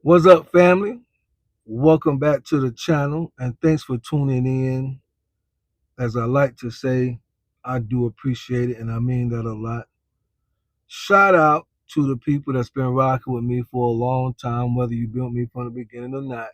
What's up, family? Welcome back to the channel, and thanks for tuning in. As I like to say, I do appreciate it, and I mean that a lot. Shout out to the people that's been rocking with me for a long time, whether you've been with me from the beginning or not.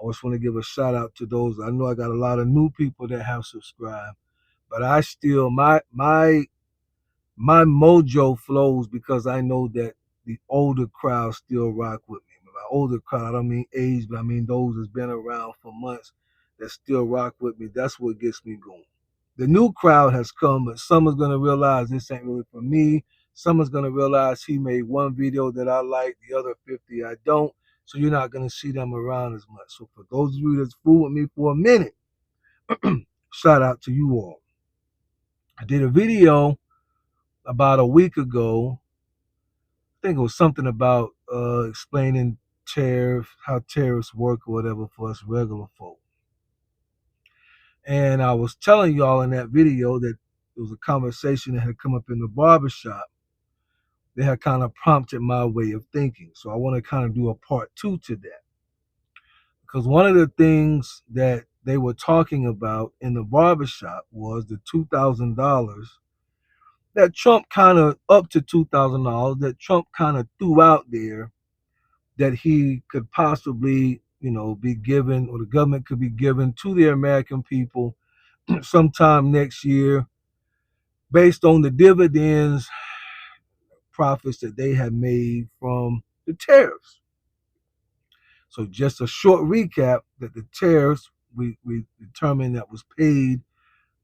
I just want to give a shout out to those. I know I got a lot of new people that have subscribed, but I still my mojo flows because I know that the older crowd still rock with me. By older crowd, I don't mean age, but I mean those that's been around for months that still rock with me. That's what gets me going. The new crowd has come, but some is gonna realize this ain't really for me. Some is gonna realize he made one video that I like, the other 50 I don't. So you're not gonna see them around as much. So for those of you that's fooled with me for a minute, shout out to you all. I did a video about a week ago. I think it was something about explaining how tariffs work or whatever for us regular folk. And I was telling y'all in that video that it was a conversation that had come up in the barbershop that had kind of prompted my way of thinking. So I want to kind of do a part two to that. Because one of the things that they were talking about in the barbershop was the $2,000 that Trump kind of, up to $2,000, that Trump kind of threw out there that he could possibly, be given, or the government could be given to the American people sometime next year based on the dividends profits that they have made from the tariffs. So just a short recap that the tariffs we determined that was paid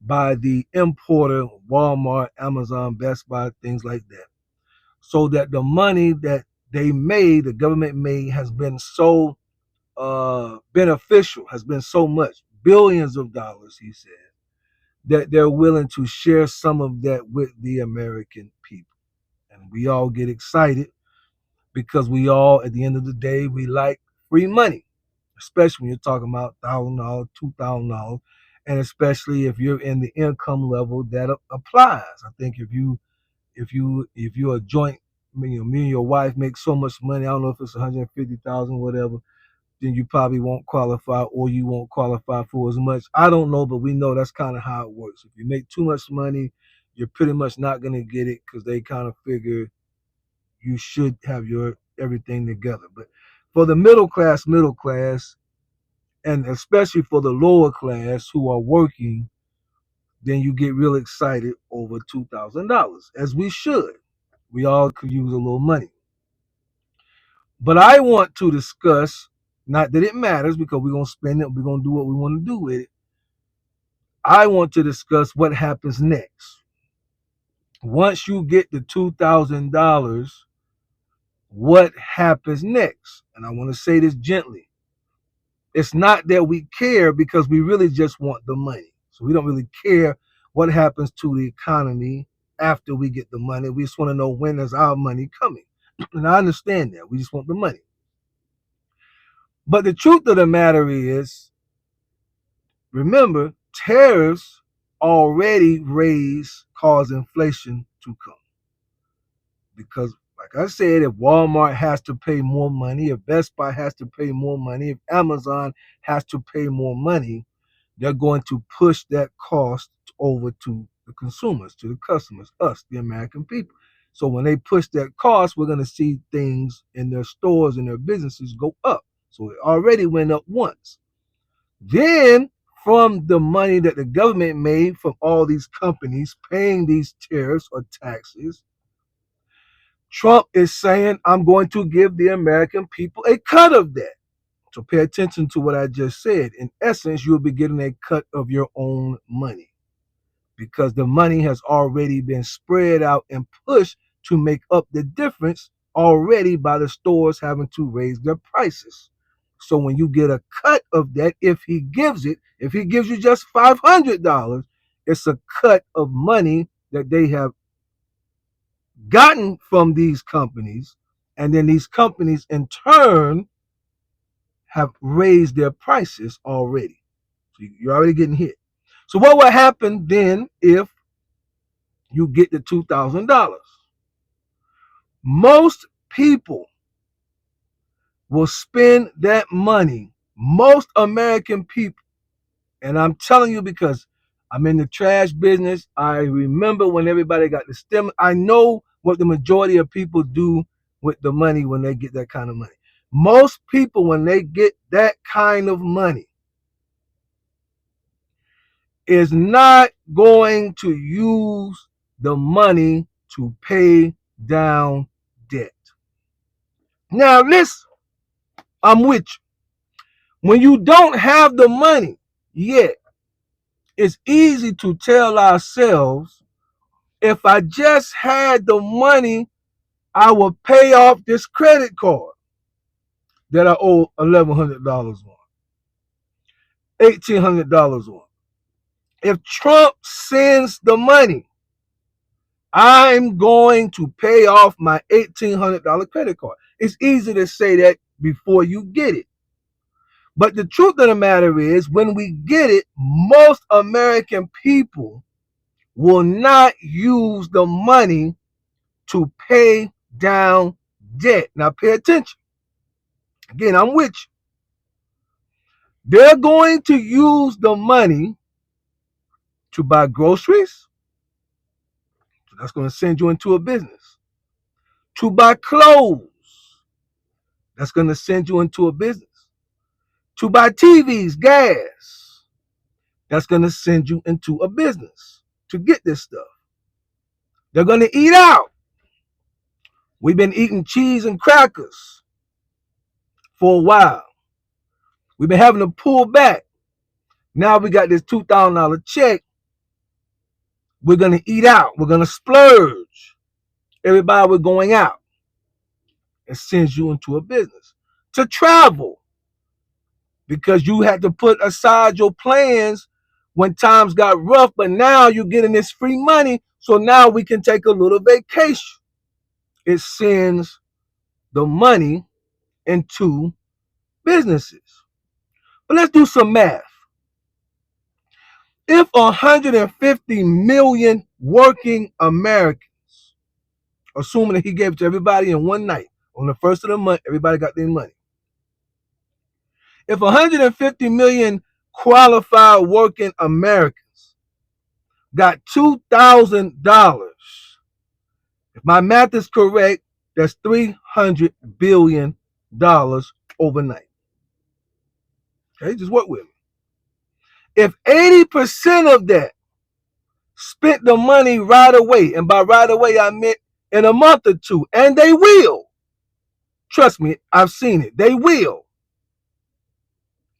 by the importer, Walmart, Amazon, Best Buy, things like that. So that the money that they made, the government made, has been so beneficial, has been so much, billions of dollars, he said, that they're willing to share some of that with the American people. And we all get excited because we all, at the end of the day, we like free money, especially when you're talking about $1,000, $2,000, and especially if you're in the income level that applies. I think if you're a joint, me and your wife make so much money. I don't know if it's 150,000, whatever. Then you probably won't qualify, or you won't qualify for as much. I don't know, but we know that's kind of how it works. If you make too much money, you're pretty much not going to get it because they kind of figure you should have your everything together. But for the middle class, and especially for the lower class who are working, then you get real excited over $2,000, as we should. We all could use a little money. But I want to discuss, not that it matters because we're going to spend it, we're going to do what we want to do with it. I want to discuss what happens next. Once you get the $2,000, what happens next? And I want to say this gently. It's not that we care because we really just want the money. So we don't really care what happens to the economy after we get the money. We just want to know, when is our money coming? And I understand that. We just want the money. But the truth of the matter is, remember, tariffs already cause inflation to come. Because, like I said, if Walmart has to pay more money, if Best Buy has to pay more money, if Amazon has to pay more money, they're going to push that cost over to the consumers, to the customers, us, the American people. So when they push that cost, we're going to see things in their stores and their businesses go up. So it already went up once. Then, from the money that the government made from all these companies paying these tariffs or taxes, Trump is saying, I'm going to give the American people a cut of that. So pay attention to what I just said. In essence, you'll be getting a cut of your own money because the money has already been spread out and pushed to make up the difference already by the stores having to raise their prices. So when you get a cut of that, if he gives it, if he gives you just $500, it's a cut of money that they have gotten from these companies, and then these companies in turn have raised their prices already. So you're already getting hit. So what will happen then if you get the $2,000? Most people will spend that money. Most American people, and I'm telling you because I'm in the trash business. I remember when everybody got the stimulus. I know what the majority of people do with the money when they get that kind of money. Most people, when they get that kind of money, is not going to use the money to pay down debt. Now, listen, I'm with you. When you don't have the money yet, it's easy to tell ourselves, if I just had the money, I would pay off this credit card that I owe $1,100 on, $1,800 on. If Trump sends the money, I'm going to pay off my $1,800 credit card. It's easy to say that before you get it. But the truth of the matter is, when we get it, most American people will not use the money to pay down debt. Now, pay attention. Again, I'm with you. They're going to use the money to buy groceries. So that's going to send you into a business. To buy clothes. That's going to send you into a business. To buy TVs, gas. That's going to send you into a business to get this stuff. They're going to eat out. We've been eating cheese and crackers for a while. We've been having to pull back. Now we got this $2,000 check. We're going to eat out. We're going to splurge. Everybody, we're going out. It sends you into a business. To travel. Because you had to put aside your plans when times got rough, but now you're getting this free money, so now we can take a little vacation. It sends the money into businesses. But let's do some math. If 150 million working Americans, assuming that he gave it to everybody in one night, on the first of the month, everybody got their money. If 150 million qualified working Americans got $2,000, if my math is correct, that's $300 billion overnight. Okay, just work with me. If 80% of that spent the money right away, and by right away I meant in a month or two, and they will. Trust me, I've seen it. They will.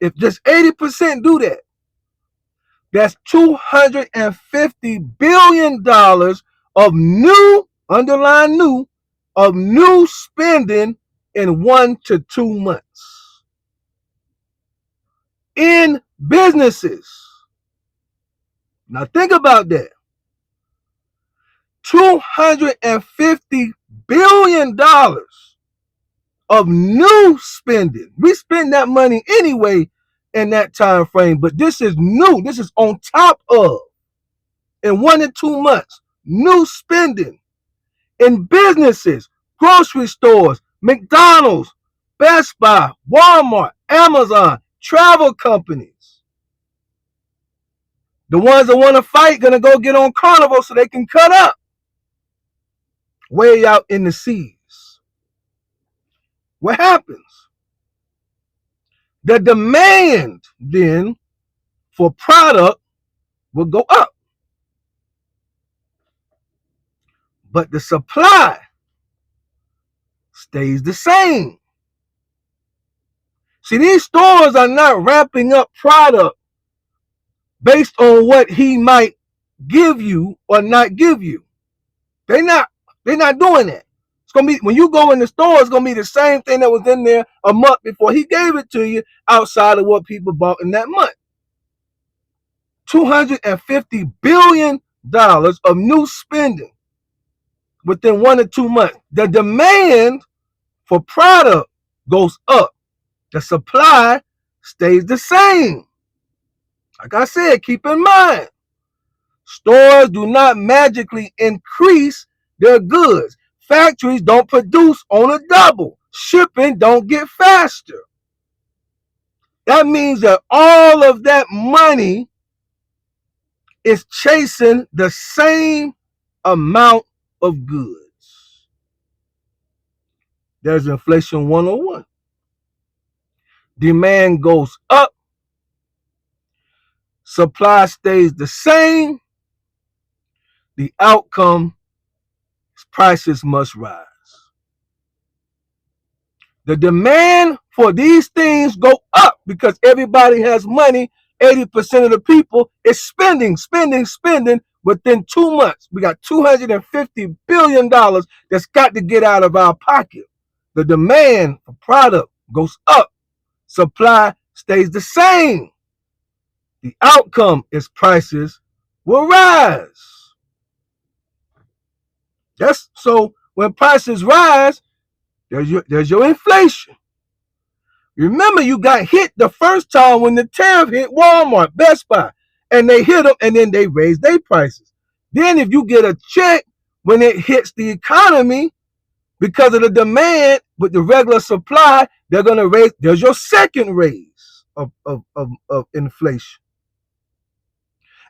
If just 80% do that, that's $250 billion of new, underline new, of new spending in 1 to 2 months. In businesses. Now think about that. $250 billion of new spending. We spend that money anyway in that time frame, but this is new. This is on top of, in 1 to 2 months, new spending in businesses, grocery stores, McDonald's, Best Buy, Walmart, Amazon, travel companies. The ones that want to fight gonna go get on Carnival so they can cut up way out in the seas. What happens? The demand then for product will go up, but the supply stays the same. See, these stores are not ramping up product based on what he might give you or not give you. They're not doing that. It's gonna be, when you go in the store, it's gonna be the same thing that was in there a month before he gave it to you, outside of what people bought in that month. $250 billion of new spending within 1 or 2 months. The demand for product goes up. The supply stays the same. Like I said, keep in mind, stores do not magically increase their goods. Factories don't produce on a double. shipping don't get faster. That means that all of that money is chasing the same amount of goods. There's inflation 101. Demand goes up, supply stays the same, the outcome is prices must rise. The demand for these things go up because everybody has money. 80% of the people is spending. Within 2 months, we got $250 billion that's got to get out of our pocket. The demand for product goes up. Supply stays the same. The outcome is prices will rise. That's so when prices rise, there's your inflation. Remember, you got hit the first time when the tariff hit Walmart, Best Buy, and they hit them, and then they raised their prices. Then, if you get a check when it hits the economy because of the demand with the regular supply, they're going to raise. There's your second raise of inflation.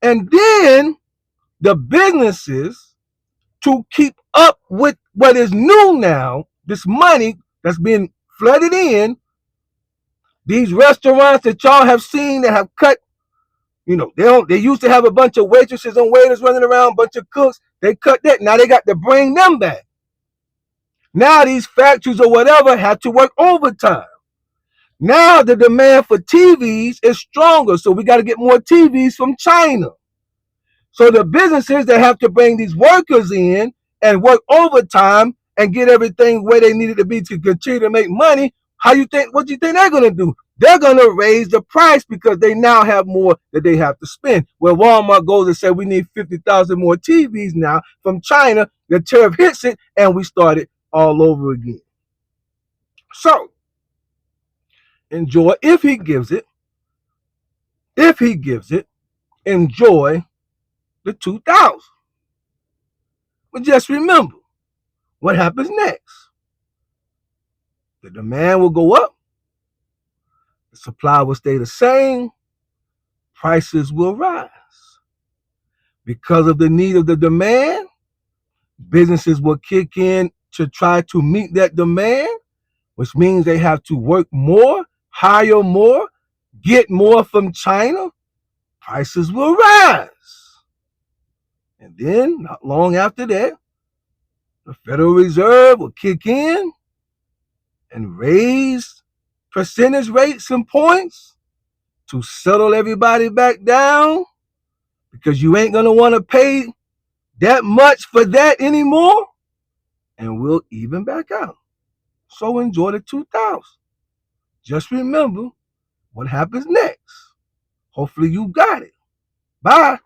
And then the businesses, to keep up with what is new now, this money that's being flooded in, these restaurants that y'all have seen that have cut, they used to have a bunch of waitresses and waiters running around, a bunch of cooks. They cut that. Now they got to bring them back. Now these factories or whatever have to work overtime. Now the demand for TVs is stronger, so we got to get more TVs from China. So the businesses that have to bring these workers in and work overtime and get everything where they need it to be to continue to make money, what do you think they're going to do? They're going to raise the price because they now have more that they have to spend. Where Walmart goes and says we need 50,000 more TVs now from China, the tariff hits it and we start it all over again. So enjoy if he gives it. If he gives it, enjoy the 2000. But just remember what happens next. The demand will go up. The supply will stay the same. Prices will rise. Because of the need of the demand, businesses will kick in to try to meet that demand, which means they have to work more, hire more, get more from China. Prices will rise. And then, not long after that, the Federal Reserve will kick in and raise percentage rates and points to settle everybody back down because you ain't going to want to pay that much for that anymore, and we'll even back out. So enjoy the 2000. Just remember what happens next. Hopefully you got it. Bye.